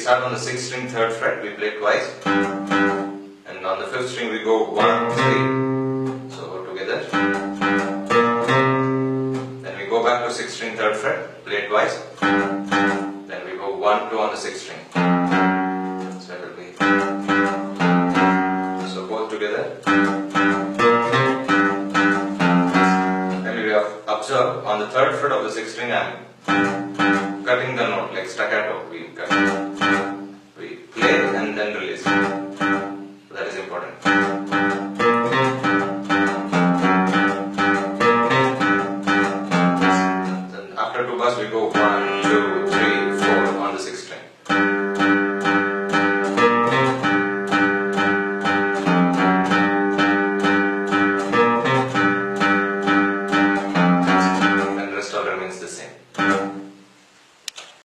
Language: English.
start on the 6th string 3rd fret, we play twice, and on the 5th string we go 1, 3, so go together. Then we go back to 6th string 3rd fret, play twice, then we go 1, 2 on the 6th string. So it will be, so both together. Then we observe on the 3rd fret of the 6th string I am cutting the note like staccato. We cut, we play and then release. So that is important. Then after 2 bars we go 1,